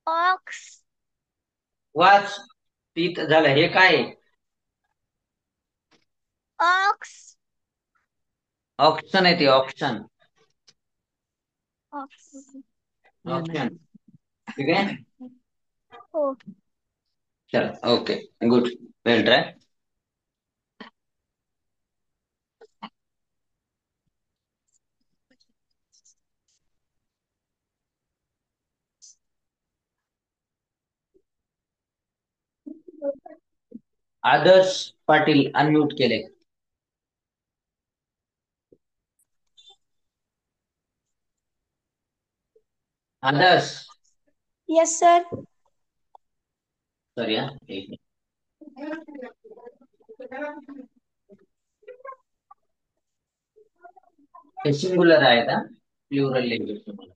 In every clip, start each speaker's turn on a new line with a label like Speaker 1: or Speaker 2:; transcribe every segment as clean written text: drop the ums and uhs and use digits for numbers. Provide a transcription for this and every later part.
Speaker 1: Ox.
Speaker 2: वाच. तीत झालं. हे काय आहे?
Speaker 1: ऑक्स.
Speaker 2: ऑप्शन आहे ते ऑप्शन.
Speaker 1: ऑक्स.
Speaker 2: ऑप्शन. ठीक आहे.
Speaker 1: हो.
Speaker 2: चल ओके. गुड. Well try. आदर्श पाटील अनम्यूट केले. आदर्श.
Speaker 1: Yes sir.
Speaker 2: सॉरी हा एक मिनिट. हे सिंगुलर आहे का प्लुरल लँग्वेज तुम्हाला?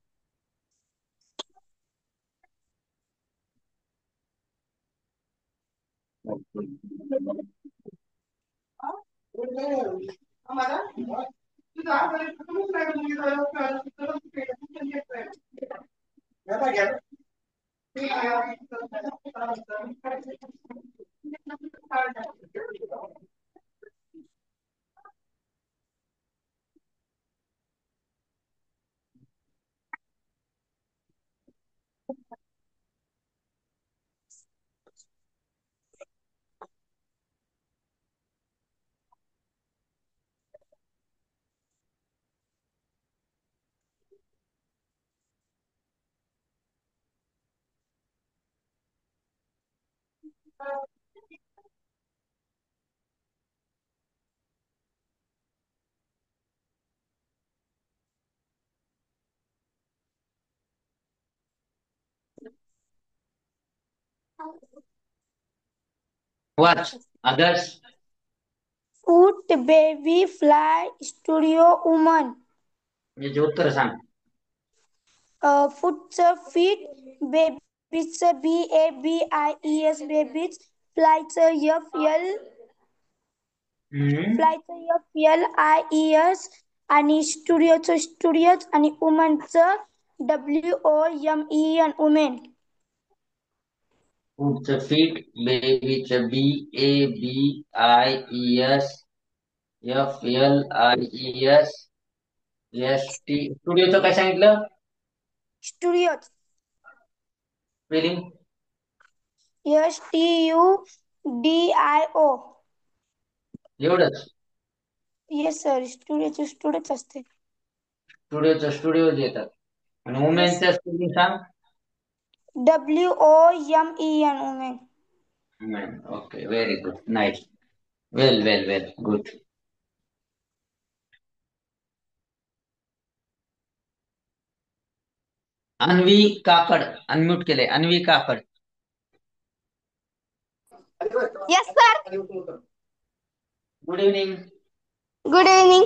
Speaker 2: वाच. Adarsh.
Speaker 1: Foot baby fly studio woman.
Speaker 2: याचे उत्तर सांग.
Speaker 1: फूटचं फीट, बेबीचं BABIES बेबीज, फ्लायचं FLIES आणि स्टुडिओचं स्टुडिओज आणि वुमनचं WOMEN वुमेन.
Speaker 2: पुढचं फीट. बेबीचं BABIES. FLIES. स्टुडिओचं काय सांगितलं?
Speaker 1: स्टुडिओज.
Speaker 2: स्पेलिंग.
Speaker 1: STUDIO.
Speaker 2: एवढंच.
Speaker 1: येस सर, स्टुडिओचे स्टुडिओच असते.
Speaker 2: स्टुडिओचं स्टुडिओ येतात. आणि
Speaker 1: येस.
Speaker 2: वुमेनचं स्पेलिंग सांग.
Speaker 1: WOMEN women.
Speaker 2: Okay very good. Nice. Well well well good. Anvi Kakad unmute केले. Anvi Kakad.
Speaker 1: Yes sir.
Speaker 2: Good evening.
Speaker 1: Good evening.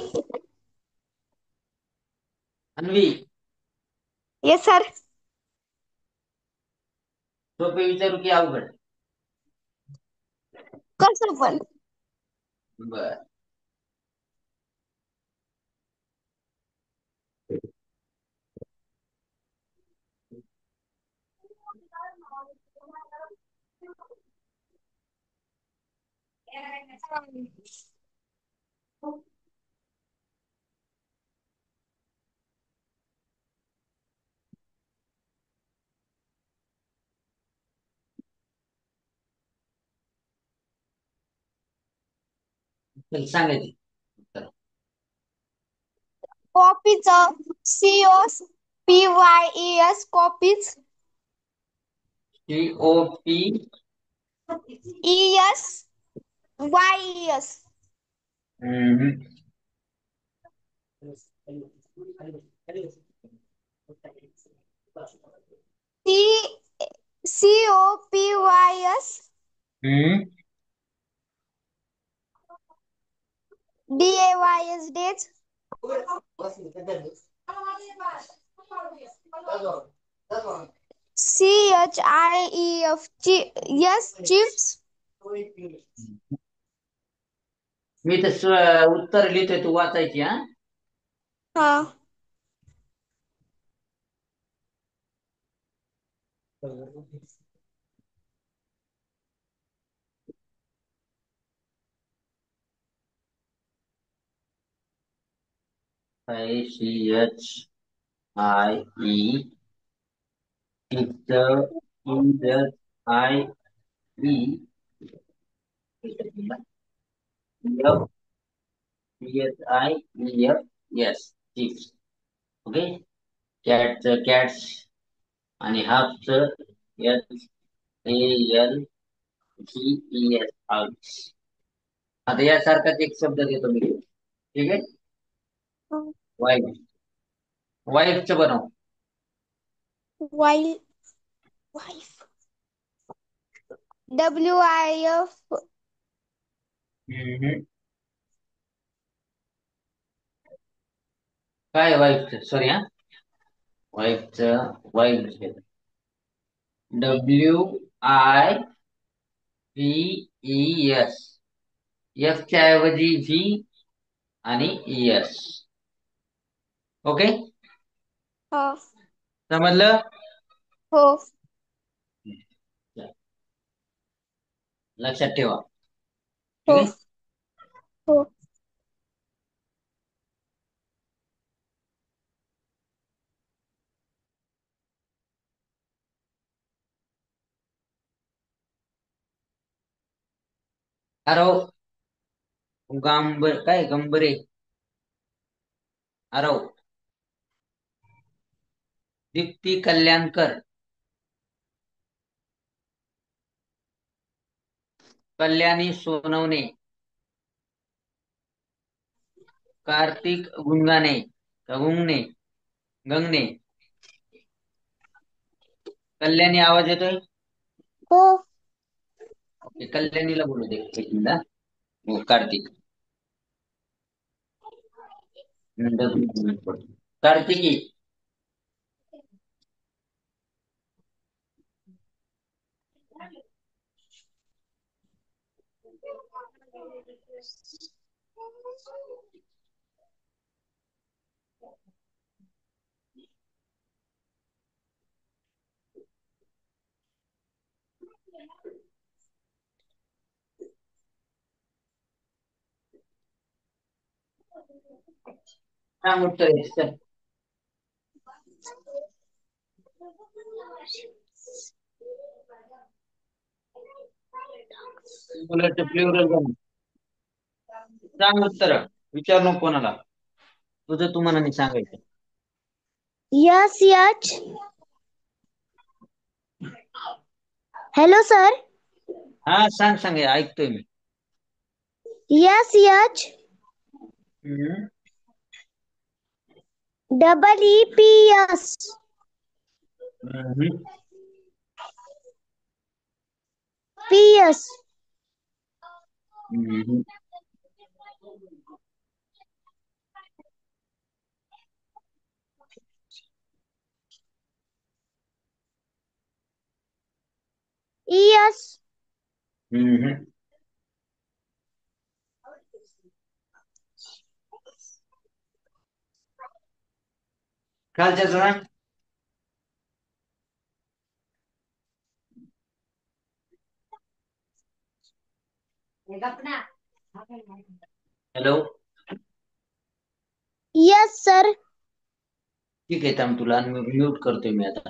Speaker 2: Anvi.
Speaker 1: Yes sir.
Speaker 2: सोपे विचारू की अवघड?
Speaker 1: कसं पण.
Speaker 2: बर. चल सांगायची उत्तर.
Speaker 1: कॉपीचं COPYES copies.
Speaker 2: COP.
Speaker 1: ESYES. COPYS DAYS days. CHIEF chiefs.
Speaker 2: मी तर उत्तर लिहितोय तू वाचायची हा.
Speaker 1: हा.
Speaker 2: ICHIE is the CHIEF yes chiefs. Okay, cats आणि हाफचं HALCES house. आता यासारखाच एक शब्द देतो मी, ठीक आहे. वाईफ, वाईफचं बनव.
Speaker 1: वाइल वाइफ WIF
Speaker 2: काय वाईफचं, सॉरी हा, वाईफचं वाईफ WIVES, एफ च्या ऐवजी व्ही आणि ES. ओके,
Speaker 1: हो
Speaker 2: समजलं.
Speaker 1: हो
Speaker 2: लक्षात ठेवा, ठीक
Speaker 1: हो
Speaker 2: आहे.
Speaker 1: हो
Speaker 2: आरव काय गंबरे, आरव. दीप्ती कल्याणकर, कल्याणी सोनवणे, कार्तिक गुंगाणे गुंगणे गंगणे. कल्याणी आवाज येतोय.
Speaker 1: हो
Speaker 2: ओके, कल्याणीला बोलू दे एक मिनिट. हो, कार्तिक. कार्तिकी, सांग उत्तर आहे, चल. सिंग्युलरचं प्लुरल बनव. सांग उत्तर, विचार नको कोणाला, तुझं तू मनाने सांगायचं.
Speaker 1: यस यच हॅलो सर.
Speaker 2: हा सांग सांग, ऐकतोय मी.
Speaker 1: यस यच EEPS PS ES
Speaker 2: खालच्या जरा. Hello,
Speaker 1: yes sir.
Speaker 2: ठीक आहे, थांब, तुला म्यूट करतोय मी आता.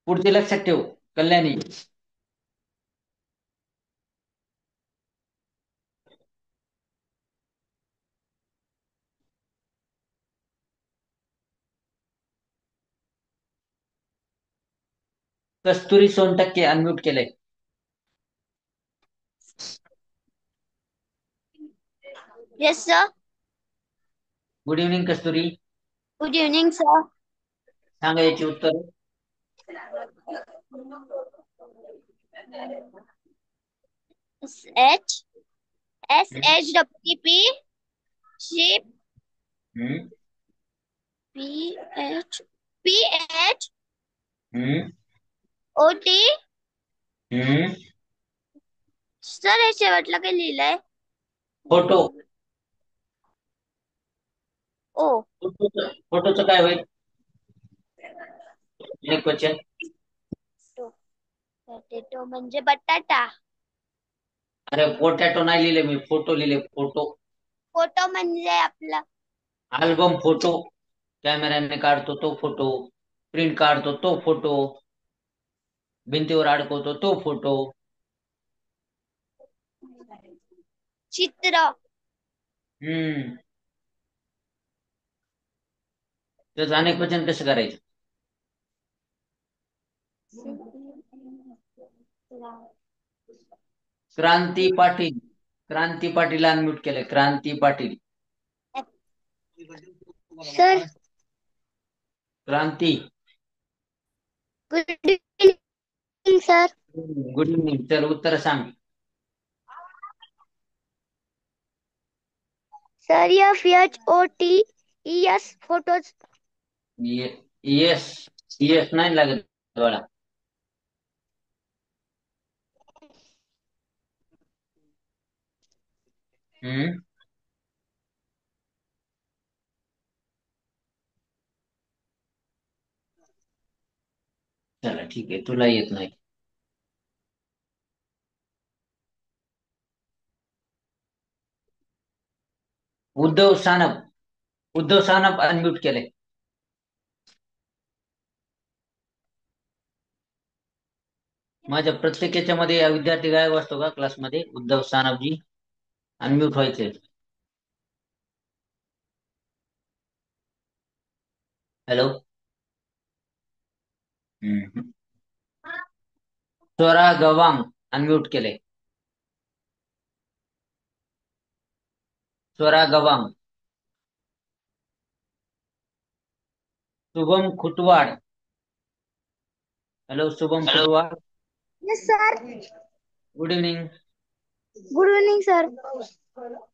Speaker 2: पुढचे लक्षात ठेव. कल्याणी, कस्तुरी सोनटक्के अनम्यूट केलंय.
Speaker 1: Yes sir.
Speaker 2: गुड इव्हनिंग कस्तुरी,
Speaker 1: गुड इव्हनिंग सर.
Speaker 2: सांगा याची उत्तर.
Speaker 1: SHWP शिप
Speaker 2: हम्म
Speaker 1: PH
Speaker 2: हम्म
Speaker 1: OT.
Speaker 2: हम्म
Speaker 1: सर हे शेवटला काय लिहिलंय?
Speaker 2: फोटो.
Speaker 1: ओ
Speaker 2: फोटोचं काय होईल? एक क्वेश्चन.
Speaker 1: पोटॅटो म्हणजे बटाटा.
Speaker 2: अरे पोटॅटो नाही लिहिले मी, फोटो लिहिले, फोटो.
Speaker 1: फोटो म्हणजे आपला
Speaker 2: अल्बम फोटो. कॅमेऱ्याने काढतो तो फोटो. प्रिंट काढतो तो फोटो. भिंतीवर अडकवतो तो फोटो.
Speaker 1: चित्र.
Speaker 2: हम्म. त्याचं अनेक वचन कसं करायचं? क्रांती पाटील. क्रांती पाटील अनम्यूट केलंय. Kranti Patil.
Speaker 1: Sir
Speaker 2: Kranti.
Speaker 1: Good evening sir.
Speaker 2: Good evening. चल उत्तर सांग.
Speaker 1: Sir FHOTES photos.
Speaker 2: Yes. Yes नाही लागत बाळा. हम्म. चला ठीक आहे, तुला येत नाही. उद्धव सानप. उद्धव सानप अनम्यूट केलंय. माझ्या प्रत्येक याच्यामध्ये विद्यार्थी गायब असतो का क्लासमध्ये? उद्धव सानपजी अनम्यूट व्हायचे. हॅलो. स्वरा गवांग अनम्यूट केलंय. Swara Gawang. Shubham Khutwad. Hello Shubham
Speaker 1: hello.
Speaker 2: Khutwad.
Speaker 1: Yes sir.
Speaker 2: Good evening.
Speaker 1: Good evening sir.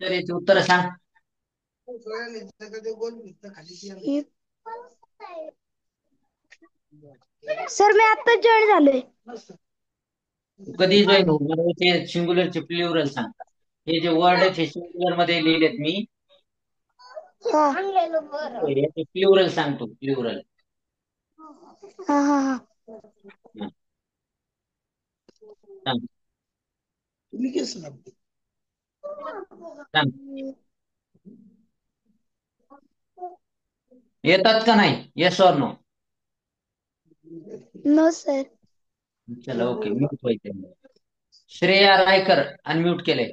Speaker 2: तर याची उत्तर सांग.
Speaker 1: सर मी आता जॉईन झालोय.
Speaker 2: कधी जॉईन हो? मला ते सिंग्युलरचे प्लुरल सांग. हे जे वर्ड आहेत हे सिंग्युलर मध्ये लिहिलेत मी.
Speaker 1: हा
Speaker 2: याचे प्लुरल सांगतो. प्लुरल.
Speaker 1: हा हा हा.
Speaker 2: सांग. सांग. येतात का नाही? Yes or no?
Speaker 1: No sir.
Speaker 2: चला ओके, म्यूट व्हायचं. श्रेया रायकर अनम्यूट केले.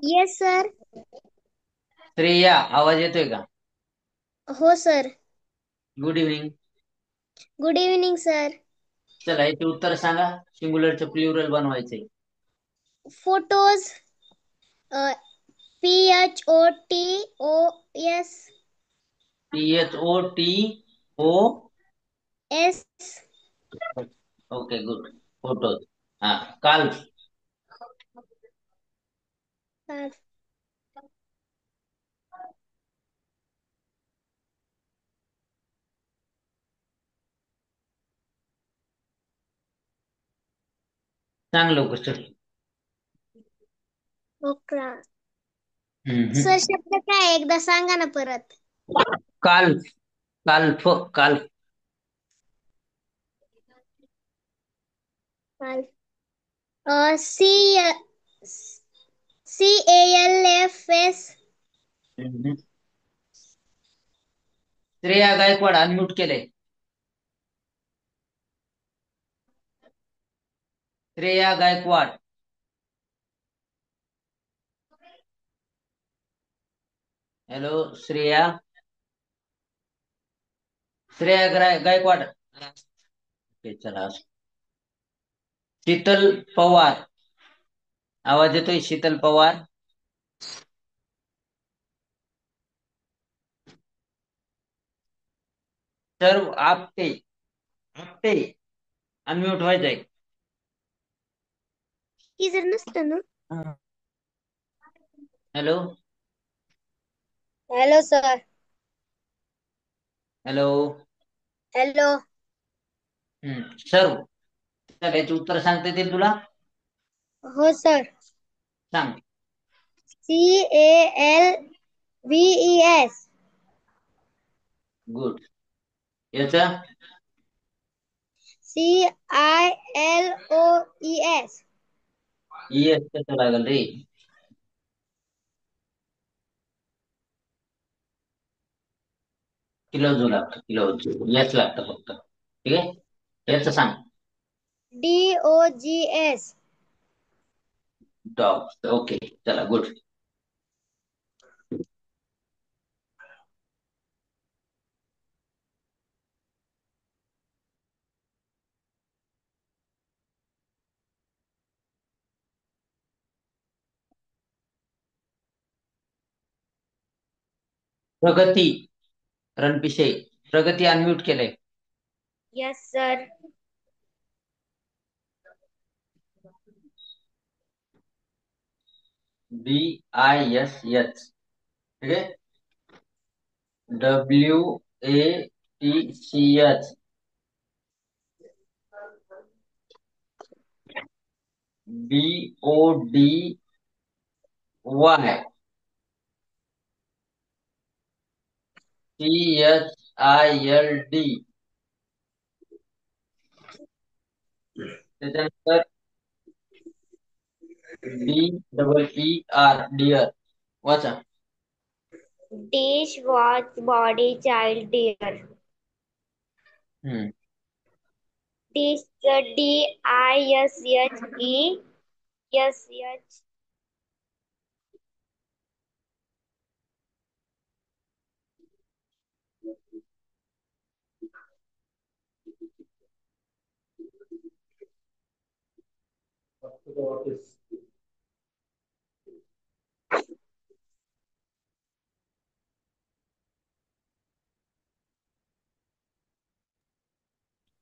Speaker 1: Yes sir.
Speaker 2: श्रेया, आवाज येतोय का?
Speaker 1: हो sir.
Speaker 2: Good evening.
Speaker 1: Good evening sir.
Speaker 2: चला याचे उत्तर सांगा. सिंग्युलरचं प्लुरल बनवायचंय.
Speaker 1: Photos. PHOTOS.
Speaker 2: PHOTO.
Speaker 1: S.
Speaker 2: Okay good. Photo. हा. काल. सांग लवकर चल.
Speaker 1: सर शब्द काय एकदा सांगा ना परत.
Speaker 2: काल. काल्फ. काल्फ.
Speaker 1: CALFS.
Speaker 2: श्रेया गायकवाड अनम्यूट केलंय. श्रेया गायकवाड. हॅलो श्रेया. श्रेया गायकवाड. ओके चला. शीतल पवार. आवाज येतोय? शीतल पवार. सर्व आपटे. आपटे अनम्यूट व्हायचंय.
Speaker 1: की जर नसतं ना.
Speaker 2: Hello.
Speaker 1: Hello sir.
Speaker 2: Hello.
Speaker 1: Hello.
Speaker 2: सर्व. तर याचे उत्तर सांगता येतील तुला?
Speaker 1: हो सर.
Speaker 2: सांग.
Speaker 1: CALVES.
Speaker 2: गुड. याचा
Speaker 3: CILOES.
Speaker 2: ES कसं लागल रे? किलोजूल लागतं, किलोजूल याच लागतं फक्त. ठीक आहे, याचं सांग.
Speaker 3: DOGS.
Speaker 2: डॉग. ओके, चला गुड. प्रगती रणपिसे. प्रगती अनम्यूट केलंय.
Speaker 3: Yes, sir.
Speaker 2: DISH. ठीक आहे. WATCH. BODY. CHILD. त्याच्यानंतर DEER. डिअर. वाचा.
Speaker 3: Dish, watch, body, child, dear.
Speaker 2: हम्म.
Speaker 3: Dish, DISHESH.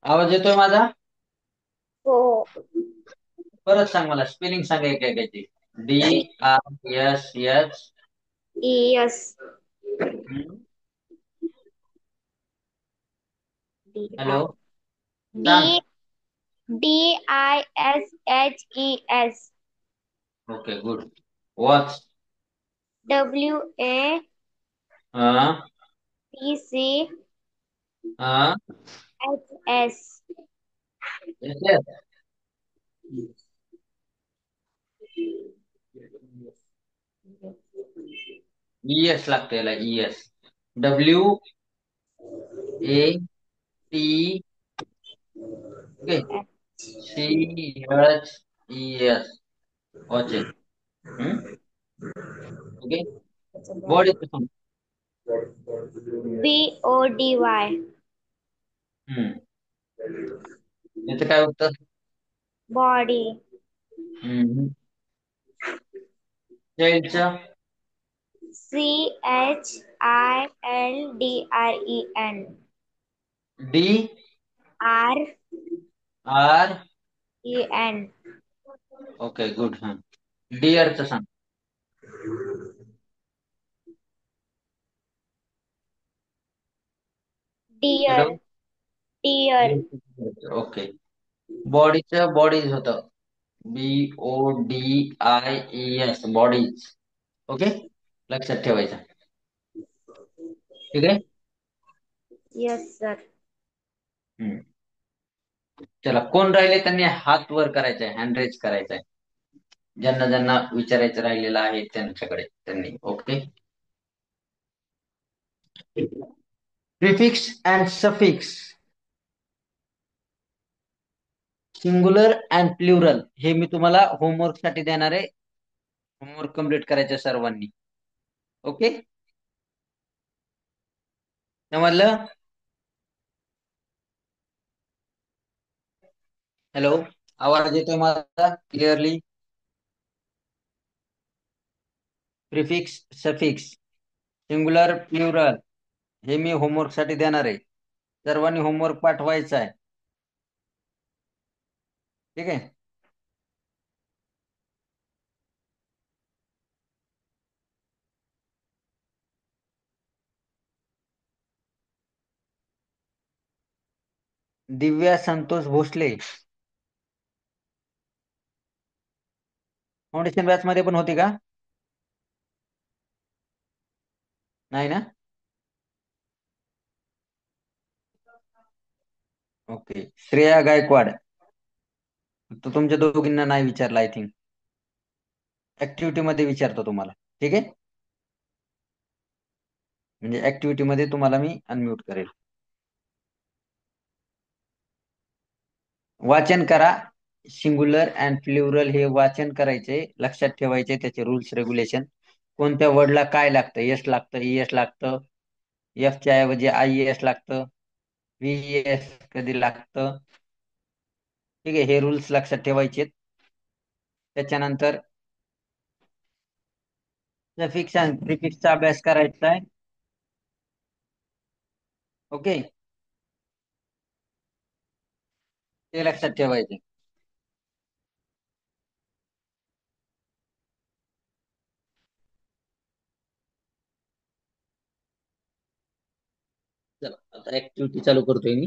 Speaker 2: आवाज येतोय माझा?
Speaker 3: हो.
Speaker 2: परत सांग, मला स्पेलिंग सांगा एकाची. DISH.
Speaker 3: ES.
Speaker 2: हॅलो.
Speaker 3: DI.
Speaker 2: सांग.
Speaker 3: D DISHES.
Speaker 2: Okay good. Watch.
Speaker 3: WATC.
Speaker 2: हा. हा.
Speaker 3: HS.
Speaker 2: येस. ES लागतं याला. ES. WATCH. वॉचेस. ओके. बॉडीचं सांग.
Speaker 3: BODY.
Speaker 2: हम्म. याचं काय उत्तर?
Speaker 3: Body.
Speaker 2: हम्म. चाइल्डचं.
Speaker 3: CHILDREN.
Speaker 2: DREN.
Speaker 3: REN.
Speaker 2: Okay good. हा. डिअरचं सांग. हॅलो.
Speaker 3: Dear. Dear.
Speaker 2: ओके. बॉडीचं बॉडीज होतं. BODIES. बॉडीज. ओके, लक्षात ठेवायचं. ठीक आहे.
Speaker 3: Yes, sir.
Speaker 2: हम्म. चला, कोण राहिले त्यांनी हात वर करायचा आहे, हँड रेज करायचा आहे. ज्यांना ज्यांना विचारायचं राहिलेलं आहे त्यांच्याकडे त्यांनी. Okay. Prefix and suffix. Singular and plural हे मी तुम्हाला होमवर्क साठी देणार आहे. होमवर्क कम्प्लीट करायचं सर्वांनी. ओके, समजलं? हॅलो, आवाज येतोय माझा clearly? Prefix, suffix, singular, plural हे मी होमवर्क साठी देणार आहे. सर्वांनी होमवर्क पाठवायचा आहे. ठीक आहे. दिव्या संतोष भोसले फाउंडेशन बॅच मध्ये पण होती का? नाही ना? ओके. श्रेया गायकवाड. तो तुमच्या दोघींना नाही विचारला आय थिंक. ऍक्टिव्हिटी मध्ये विचारतो तुम्हाला. ठीक आहे. म्हणजे ऍक्टिव्हिटी मध्ये तुम्हाला मी अनम्यूट करेल. वाचन करा. सिंग्युलर अँड प्लुरल हे वाचन करायचे, लक्षात ठेवायचे त्याचे रूल्स रेग्युलेशन. कोणत्या वर्डला काय लागतं, एस लागतं, ईएस लागतं, एफच्या ऐवजी आयएस लागतं, व्हीएस कधी लागतं. ठीक आहे, हे रूल्स लक्षात ठेवायचे. त्याच्यानंतर सफिक्स आणि प्रिफिक्सचा अभ्यास करायचा आहे. ओके, ते लक्षात ठेवायचे. चला आता ऍक्टिव्हिटी चालू करतोय मी.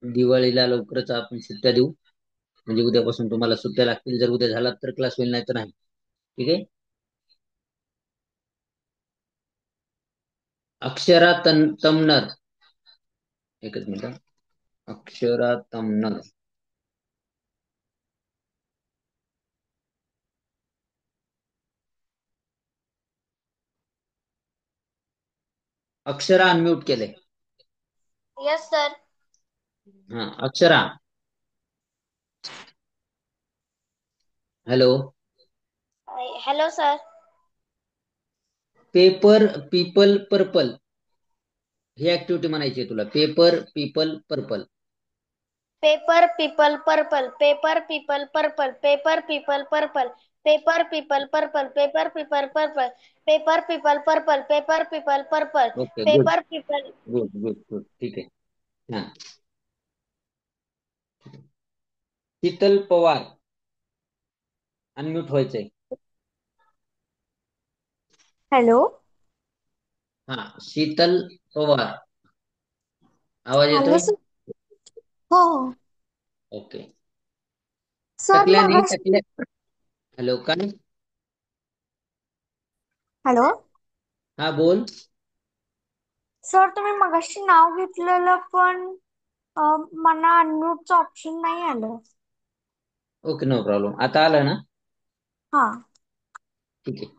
Speaker 2: दिवाळीला लवकरच आपण सुट्ट्या देऊ, म्हणजे उद्यापासून तुम्हाला सुट्ट्या लागतील. जर उद्या झाला तर क्लास होईल, नाही तर नाही. ठीक आहे. अक्षरा तमनर. एकच मिनिट. अक्षरा तमनर. अक्षरा अनम्यूट केलंय.
Speaker 3: Yes sir.
Speaker 2: हा, Akshara. Hello.
Speaker 3: Hello sir.
Speaker 2: Paper people purple ही ऍक्टिव्हिटी म्हणायची आहे तुला. Paper people purple.
Speaker 3: Paper people purple, paper people purple, paper people purple, paper people purple, paper people purple, paper people purple, paper people purple,
Speaker 2: okay, good
Speaker 3: paper people.
Speaker 2: Good good good. ठीक आहे. हा, Sheetal Pawar. Unmute व्हायचंय.
Speaker 3: Hello.
Speaker 2: हा, शीतल पवार. आवाज
Speaker 3: hello
Speaker 2: येतोय?
Speaker 3: Sir. हो हो.
Speaker 2: Okay.
Speaker 3: Sir
Speaker 2: टकल्याने
Speaker 3: मगाशी.
Speaker 2: टकल्या. हॅलो, काय?
Speaker 3: हॅलो.
Speaker 2: हा, बोल.
Speaker 3: सर तुम्ही मगाशी नाव घेतलेलं पण मला अनम्यूटचं ऑप्शन नाही आलं.
Speaker 2: Okay, no problem. आता आलं ना?
Speaker 3: हा.
Speaker 2: ठीक आहे.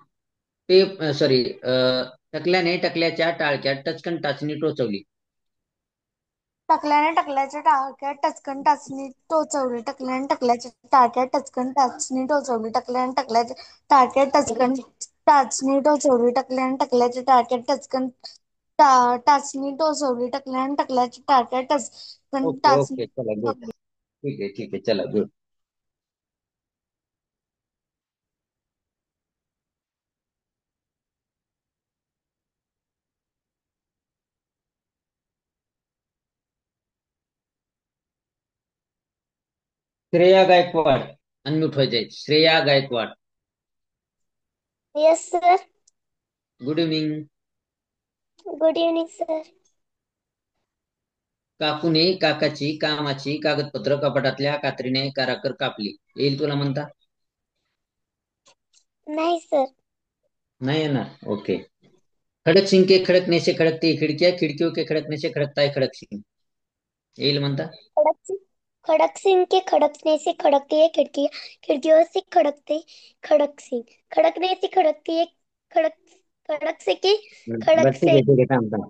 Speaker 2: ते सॉरी, टकल्याने टकल्याच्या टाळक्यात टचकन टाचणी टोचवली.
Speaker 3: टकल्याने टकल्याच्या टाळक्यात टचकन टाचणी टोचवली. टकल्याने टकल्याच्या टाळक्यात टचकन टाचणी टोचवली. टकल्याने टकल्याच्या टाळक्यात टचकन टाचणी टोचवली. टकल्याने टकल्याच्या टाळक्यात टचकन टाचणी टोचवली. टकल्याने टकल्याच्या टाळक्यात टचकन
Speaker 2: ओके
Speaker 3: टाचणी
Speaker 2: ओके, चला गुड.
Speaker 3: टोचवली.
Speaker 2: ठीक आहे ठीक आहे, चला गुड. श्रेया गायकवाड. अनम्यूट व्हायचंय. Shreya Gaikwad.
Speaker 3: Yes sir.
Speaker 2: Good evening.
Speaker 3: Good evening sir.
Speaker 2: काकूने काकाची कामाची कागदपत्र कपाटातल्या कात्रीने काराकर कापली. येईल तुला म्हणता?
Speaker 3: नाही सर.
Speaker 2: नाही येणार. ओके. खडक सिंह के खड़कने से खड़कती है खिड़कियां, खिड़कियों के खड़कने से खड़कता है खड़क सिंह. येईल म्हणता?
Speaker 3: खड़क सिंह के खड़कने से खड़कती है खिड़कियां, खिड़कियों से खड़कते खड़क सिंह, खड़कने से खड़कती है खड़क, खड़क से की खड़क
Speaker 2: बस ठीक
Speaker 3: से।
Speaker 2: आहे ठीक आहे, थांब थांब.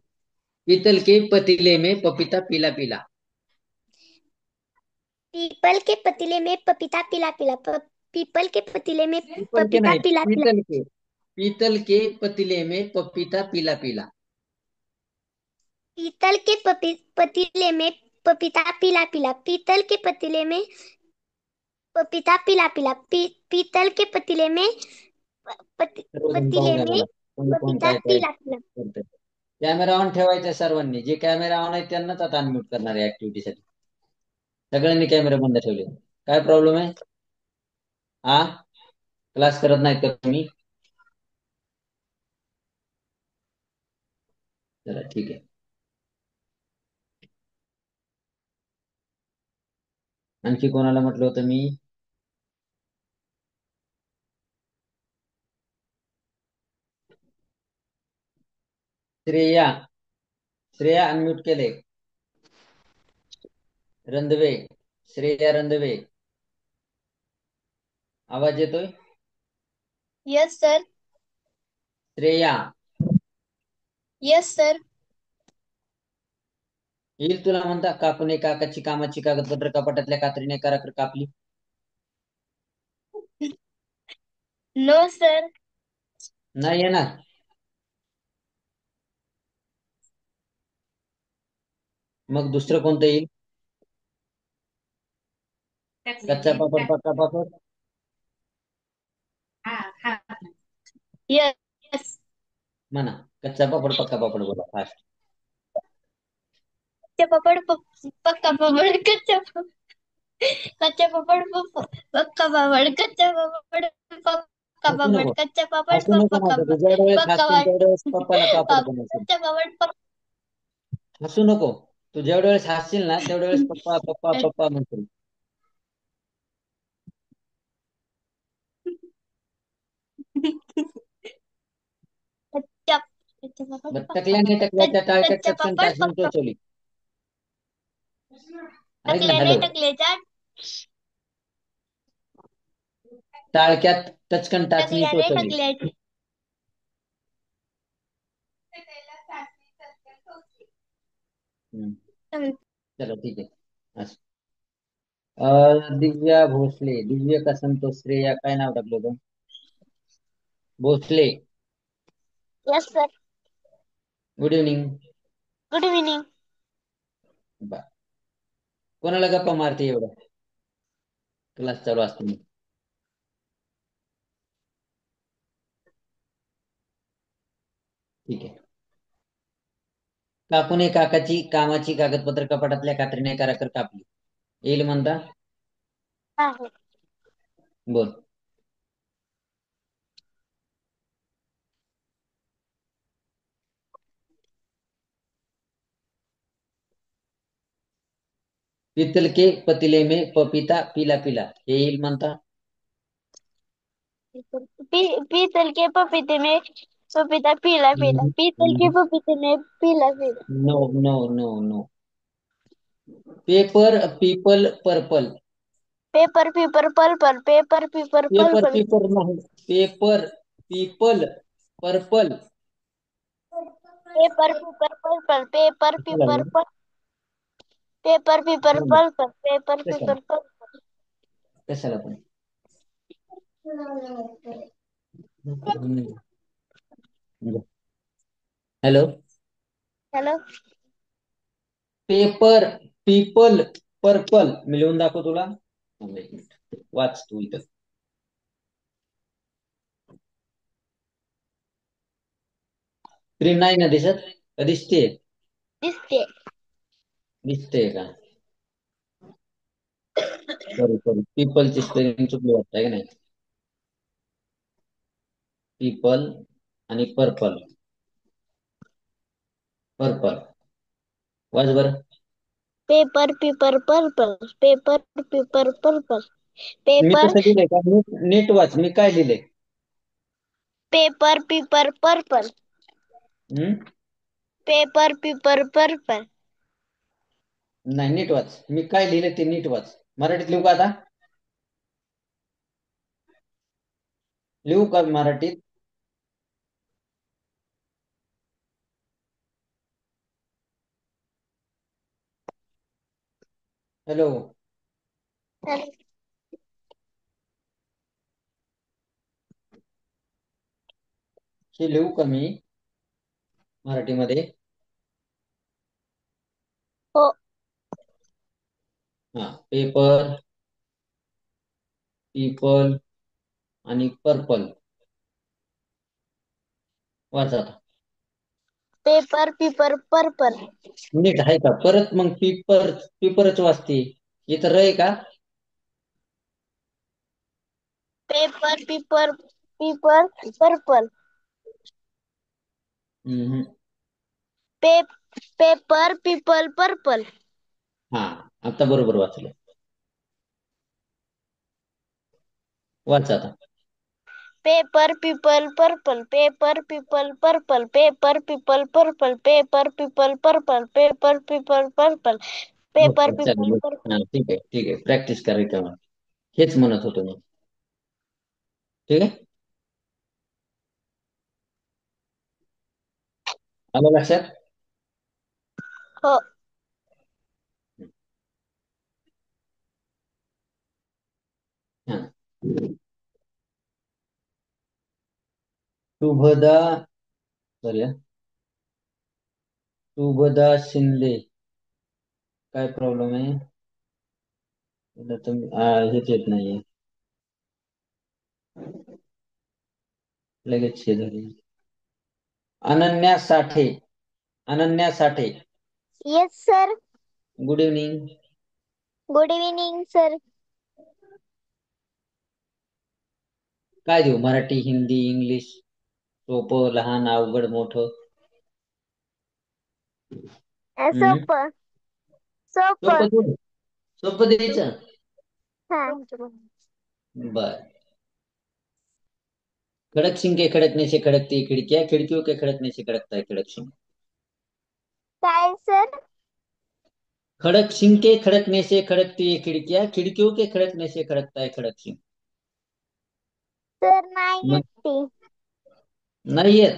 Speaker 2: पीतल के पतीले में पपीता पीला पीला.
Speaker 3: पीपल के पतीले में पपीता पीला पीला, पीपल के पतीले में
Speaker 2: पीपल के
Speaker 3: पपीता
Speaker 2: नहीं,
Speaker 3: पीला पीला,
Speaker 2: पीतल के. पीतल के पतीले में पपीता पीला पीला.
Speaker 3: पीतल के पतीले में पपीता पीला पीला, पीतल के पतीले में पपीता पीला पीला, पीतल के पतीले में
Speaker 2: सर्वजण पाहून
Speaker 3: पतीले
Speaker 2: घ्या
Speaker 3: में
Speaker 2: मला, कोण कोण
Speaker 3: पपीता
Speaker 2: काय काय
Speaker 3: पीला पीला.
Speaker 2: करतंय. कॅमेरा ऑन ठेवायचा सर्वांनी. जे कॅमेरा ऑन आहे त्यांनाच आता अनम्यूट करणार आहे ऍक्टिव्हिटीसाठी. सगळ्यांनी कॅमेरा बंद ठेवले. काय प्रॉब्लेम आहे? हा, क्लास करत नाहीत का तुम्ही? चला ठीक आहे. आणखी कोणाला म्हटलं होतं मी? श्रेया. श्रेया अनम्यूट केले. रंधवे, श्रेया रंधवे, आवाज येतोय?
Speaker 3: Yes sir.
Speaker 2: Shreya,
Speaker 3: yes sir.
Speaker 2: येईल तुला म्हणता काकूने काकाची कामाची कागदपत्र कपाटातल्या कात्रीने कराकर कापली.
Speaker 3: No sir.
Speaker 2: नाही येणार. मग दुसरं कोणतं येईल? कच्चा पापड पक्का पापड.
Speaker 3: यस.
Speaker 2: म्हणा कच्चा पापड पक्का पापड बोला फास्ट.
Speaker 3: कच्चा पापड पक्का पापड कच्चा पापड कच्चा पापड पक्का पापड कच्चा पापड पक्का
Speaker 2: हसू
Speaker 3: पापड
Speaker 2: नको,
Speaker 3: कच्चा पापड
Speaker 2: हसू नको
Speaker 3: पक्का
Speaker 2: माझं. तू
Speaker 3: पापड
Speaker 2: जेवढ्या वेळेस
Speaker 3: पक्का
Speaker 2: हसशील तेवढ्या वेळेस पप्पाला पापड
Speaker 3: पापड
Speaker 2: बनवशील.
Speaker 3: कच्चा पापड
Speaker 2: हसू नको. तू जेवढ्या वेळेस हसशील ना तेवढ्या वेळेस पप्पा पप्पा पप्पा म्हणशील.
Speaker 3: कच्चा कच्चा पापड
Speaker 2: बरं,
Speaker 3: पक्का
Speaker 2: टकल्याने
Speaker 3: पापड
Speaker 2: टकल्याच्या टाळक्यात
Speaker 3: कच्चा
Speaker 2: टचकन
Speaker 3: पापड
Speaker 2: टाचणी
Speaker 3: पक्का
Speaker 2: टोचवली. ऐक ना,
Speaker 3: टकल्याने
Speaker 2: हॅलो.
Speaker 3: टकल्याच्या
Speaker 2: टाळक्यात टचकन टाचणी
Speaker 3: टकल्याने
Speaker 2: टोचवली.
Speaker 3: टकल्याच्या
Speaker 2: चलो ठीक आहे. असं. दिव्या भोसले, दिव्य का संतोष श्रेया, काय नाव टाकलं होतं? Bhosale.
Speaker 3: Yes sir.
Speaker 2: Good evening.
Speaker 3: Good evening.
Speaker 2: कोणाला गप्पा मारते एवढं? क्लास चालू असताना. ठीक आहे. काकूने काकाची कामाची कागदपत्र कपाटातल्या कात्रीने कराकर कापली. येईल म्हणता?
Speaker 3: आहे.
Speaker 2: बोल. पीतल के पतीले में पपीता पीला पीला, हे येईल म्हणता?
Speaker 3: पीतल के पपीते में पपीता पीला पीला पीतल के पपीते में पीला पीला.
Speaker 2: No no no no. Paper people purple.
Speaker 3: Paper paper purple paper paper
Speaker 2: paper
Speaker 3: purple
Speaker 2: paper नाही. Paper people purple.
Speaker 3: Paper paper purple paper paper paper paper purple paper paper purple.
Speaker 2: कशाला पण. Hello.
Speaker 3: Hello.
Speaker 2: Paper people purple, मी लिहून दाखव तुला. एक minute वाच तू इथं. Screen नाही ना दिसत का? दिसते?
Speaker 3: दिसते.
Speaker 2: दिसते का? सॉरी सॉरी, पीपलची स्पेलिंग चुकली वाटतं की नाही. पीपल आणि पर्पल. पर्पल वाच बर.
Speaker 3: Paper paper purple paper paper purple
Speaker 2: मी
Speaker 3: पेपर
Speaker 2: तसं लिहिलंय का? नीट वाच, मी काय लिहिलंय.
Speaker 3: Paper paper purple paper paper purple.
Speaker 2: नाही, नीट वाच. मी काय लिहिलंय ते नीट वाच. मराठीत लिहू का आता? लिहू का मराठीत? हॅलो. हे लिहू का मी मराठीमध्ये?
Speaker 3: हो.
Speaker 2: हा. पेपर पीपल आणि पर्पल. वाच आता.
Speaker 3: Paper paper purple.
Speaker 2: नीट आहे का? परत मग पीपर पीपरच वाचते. इथं र आहे का?
Speaker 3: Paper paper paper purple paper people purple.
Speaker 2: हा, आता बरोबर वाचलं. वाच आता.
Speaker 3: Paper people purple paper people purple paper people purple paper people purple paper people purple paper
Speaker 2: okay
Speaker 3: people
Speaker 2: चालेल.
Speaker 3: पर्पल.
Speaker 2: हा, ठीक आहे ठीक आहे, प्रॅक्टिस करायचं मग. हेच म्हणत होतो मी. ठीक आहे, आलं लक्षात?
Speaker 3: हो.
Speaker 2: हा. शुभदा, सॉरी, शुभदा शिंदे, काय प्रॉब्लेम आहे? हेच येत नाहीये, लगेच शेजारी. Ananya Sathe, Ananya Sathe,
Speaker 3: yes sir.
Speaker 2: Good evening.
Speaker 3: Good evening sir.
Speaker 2: काय देऊ, मराठी, हिंदी, इंग्लिश, सोपं, लहान, अवघड, मोठं? हम्म,
Speaker 3: सोपं
Speaker 2: सोपं
Speaker 3: सोपं.
Speaker 2: थोडं. सोपं द्यायचं.
Speaker 3: हा.
Speaker 2: बर. खड़क सिंह के खड़कने से खड़कती खिड़कियां, खिड़कियों के खड़कने से खड़कता है खड़क सिंह.
Speaker 3: काय सर?
Speaker 2: खड़क सिंह के खड़कने से खड़कती है खिड़कियां, खिड़कियों के खड़कने से खड़कता है खड़क सिंह.
Speaker 3: सर नाही
Speaker 2: मग
Speaker 3: येत ती.
Speaker 2: नाही येत.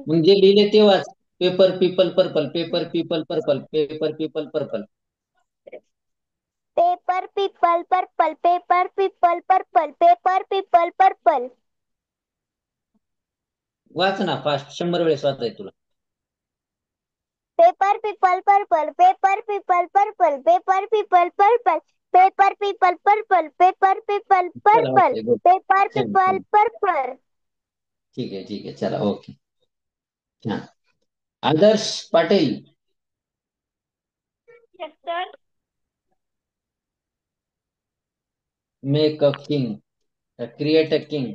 Speaker 2: मग जे लिहिले ते वाच. Paper people purple, paper people purple, paper people purple.
Speaker 3: Paper people purple paper people purple paper people purple.
Speaker 2: वाच ना फास्ट, 100 वेळेस वाचाय तुला.
Speaker 3: Paper people purple paper people purple paper people purple paper people purple paper people
Speaker 2: चला
Speaker 3: purple
Speaker 2: okay, good.
Speaker 3: Paper
Speaker 2: चलो
Speaker 3: people
Speaker 2: चलो,
Speaker 3: purple.
Speaker 2: ठीक आहे चला ओके. हा. Adarsh Patil.
Speaker 3: Yes sir.
Speaker 2: Make a king, create a king.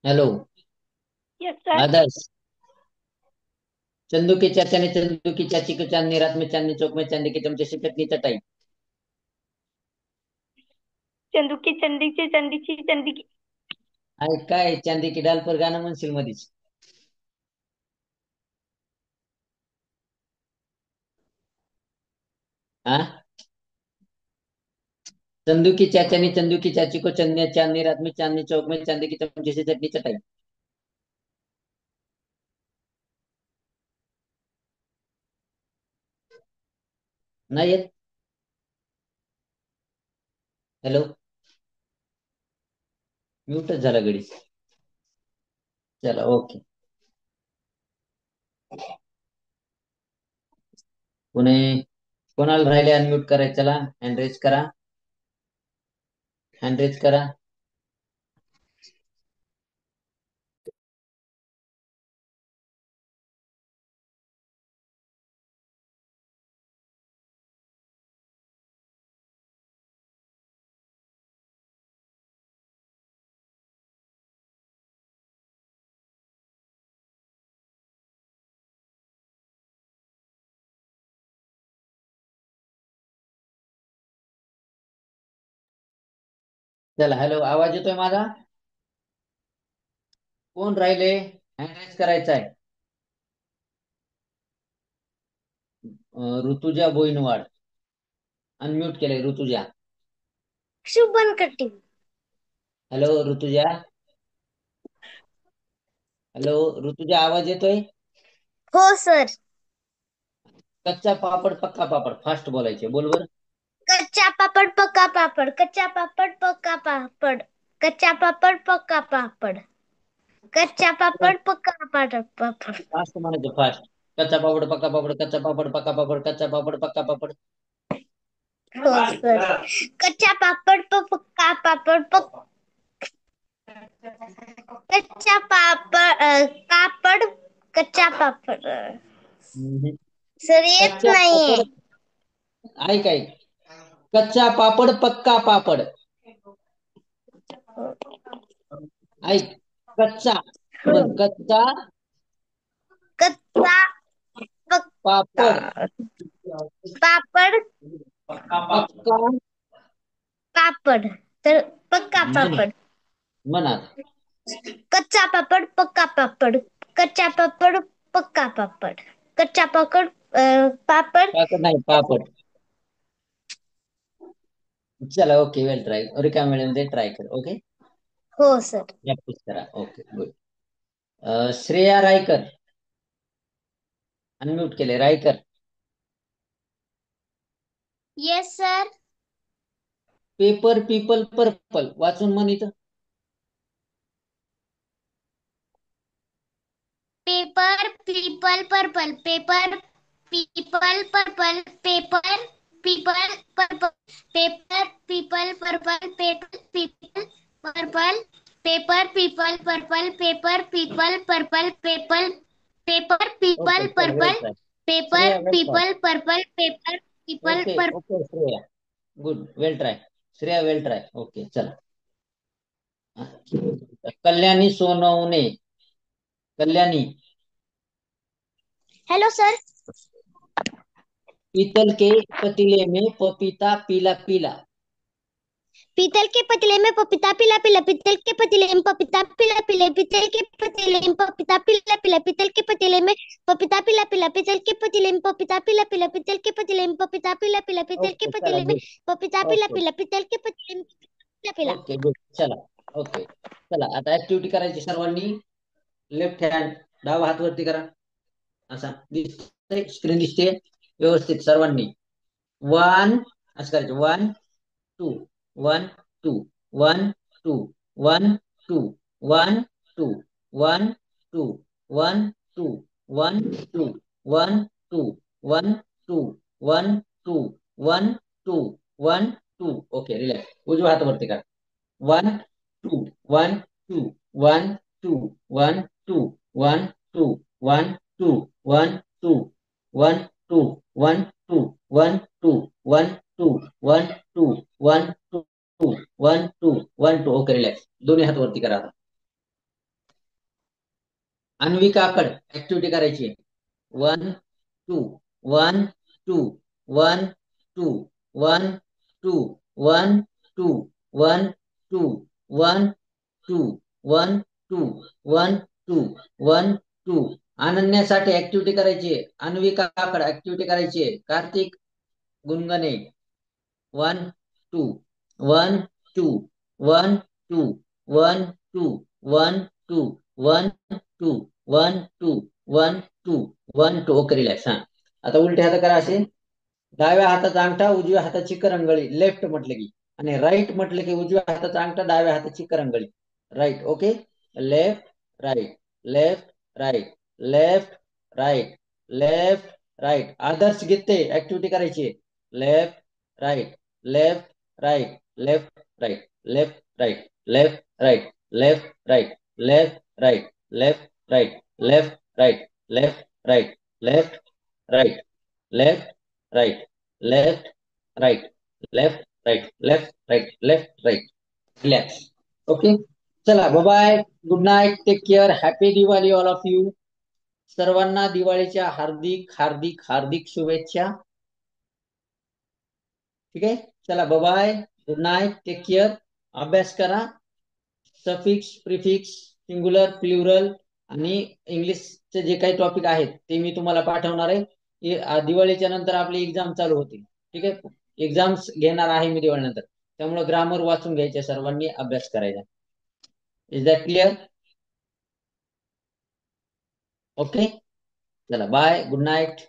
Speaker 2: Hello.
Speaker 3: Yes sir.
Speaker 2: आदर्श. चंदू की चाचा ने चंदू की चाची को चांदनी रात में चांदनी चौक में चांदी के चमचे से चटनी चटाई.
Speaker 3: चंदूची
Speaker 2: अरे काय चांदी की डाल पर गाणं म्हणशील मधीच. हा. चंदू की चाचा ने चंदू की चाची को चांदनी रात में चांदनी चौक में चांदी की चमचे से चटनी चटाई. नाही येत. हॅलो. म्यूटच झाला गडी. चला ओके. पुणे कोणाला राहिले अनम्यूट करायचं, चला हँड रेज करा, हँड रेज करा. चला हॅलो, आवाज येतोय माझा? कोण राहिले? हँड रेज करायचा आहे. ऋतुजा बोईनवाड, अनम्यूट केलंय ऋतुजा.
Speaker 3: शुभन कट्टी.
Speaker 2: हॅलो ऋतुजा. हॅलो ऋतुजा, आवाज येतोय?
Speaker 3: हो सर.
Speaker 2: कच्चा पापड पक्का पापड, फास्ट बोलायचे, बोल बर.
Speaker 3: कच्चा पापड पक्का पापड कच्चा पापड पक्का पापड कच्चा पापड पक्का पापड कच्चा पापड पक्का पापड.
Speaker 2: फास्ट म्हणायचं, फास्ट. कच्चा पापड पक्का पापड, कच्चा पापड पक्का पापड, कच्चा पापड पक्का पापड.
Speaker 3: हो सर. कच्चा पापड पक्का पापड कच्चा पापड कापड कच्चा पापड.
Speaker 2: हम्म.
Speaker 3: सर येत
Speaker 2: कच्चा
Speaker 3: नाहीये.
Speaker 2: पापड, ऐक ऐक, कच्चा पापड पक्का पापड. ऐक, कच्चा म्हण, कच्चा
Speaker 3: कच्चा
Speaker 2: पापड.
Speaker 3: पापड
Speaker 2: पक्का
Speaker 3: पापड तर पक्का पापड.
Speaker 2: म्हणा.
Speaker 3: कच्चा पापड पक्का पापड. कच्चा पापड पक्का पापड. कच्चा पापड पापड.
Speaker 2: पापड नाही पापड. चला ओके वेल ट्राय. रिकाम्या वेळेमध्ये ट्राय कर. ओके
Speaker 3: हो सर.
Speaker 2: प्रॅक्टिस करा. Okay good. Shreya Raikar unmute केले. Raikar
Speaker 3: yes sir.
Speaker 2: Paper people purple वाचून म्हण इथं.
Speaker 3: Paper people purple. Paper people purple. Paper people purple. Paper people purple. Paper people purple. Paper people purple. Paper people purple. Paper
Speaker 2: okay
Speaker 3: people
Speaker 2: चल well
Speaker 3: purple.
Speaker 2: Try.
Speaker 3: Paper
Speaker 2: Shreya well try.
Speaker 3: People purple. Paper people
Speaker 2: okay
Speaker 3: purple.
Speaker 2: Okay Shreya good well try. Shreya well try. Okay चला. Kalyani Sonawane. Kalyani
Speaker 3: hello sir.
Speaker 2: पीतल के पतीले में पपीता पीला पीला.
Speaker 3: पीतल के पतीले में पपीता पीला पीला. पीतल के पतीले में पपीता पीला पीला. पीतल के पतीले में पपीता पीला पीला. पीतल के पतीले में पपीता पीला पीला. पीतल के पतीले में पपीता पीला पीला. पीतल के पतीले में पपीता पीला पीला. पीतल के
Speaker 2: ओके चला
Speaker 3: पतीले में
Speaker 2: गुड.
Speaker 3: पपीता पीला
Speaker 2: ओके
Speaker 3: पीला. पीतल के पतीले में पपीता पीला.
Speaker 2: ओके गुड चला. ओके चला आता ऍक्टिव्हिटी करायची सर्वांनी. लेफ्ट हँड डावा हात वरती करा. असा दिसते स्क्रीन दिसते व्यवस्थित सर्वांनी. 1 असं करायचं. 1 2 1 2 1 2 1 2 1 2 1 2 1 2 1 2 1 2 1 2 1 2 1 2 1 2. Okay relax. उजवा हात वरती करा. 1 2 1 2 1 2 1 2 1 2 1 2 1 2 1 2 1 2 1 2 1 2 1 2 1 2 1 2 1 2. Okay relax. दोन्ही हात वरती करा. अन्विकाकडे ऍक्टिव्हिटी करायची. 1 2 1 2 1 2 1 2 1 2 1 2 1 2 1 2 1 2 1 2. अनन्यासाठी ऍक्टिव्हिटी करायची. अन्विकाकडे ऍक्टिव्हिटी करायची. कार्तिक गुणगणे 1 2 1 2 1 2 1 2 1 2 1 2 1 2 1 2 1 2. Okay relax. हा आता उलटे हात करा असे. डाव्या हाताचा अंगठा उजव्या हाताची करंगळी. लेफ्ट म्हटलं की आणि राईट म्हटलं की उजव्या हाताचा अंगठा डाव्या हाताची करंगळी. Right. Okay left right left right left right left right. Adarsh घेते ऍक्टिव्हिटी करायची. Left right left right left right left right left right left right left right left right left right left right left right left right left right left right left right left right. Relax. Okay चला bye. Good night. Take care. Happy Diwali all of you. सर्वांना दिवाळीच्या हार्दिक हार्दिक हार्दिक शुभेच्छा. ठीक आहे चला bye. Good night. Take care. अभ्यास करा. सफिक्स प्रिफिक्स सिंग्युलर प्लुरल आणि इंग्लिशचे जे काही टॉपिक आहेत ते मी तुम्हाला पाठवणार आहे. दिवाळीच्या नंतर आपली एक्झाम चालू होती. ठीक आहे एक्झाम्स घेणार आहे मी दिवाळीनंतर. त्यामुळे ग्रामर वाचून घ्यायचे सर्वांनी. अभ्यास करायचा. Is that clear? ओके चला बाय. Good night.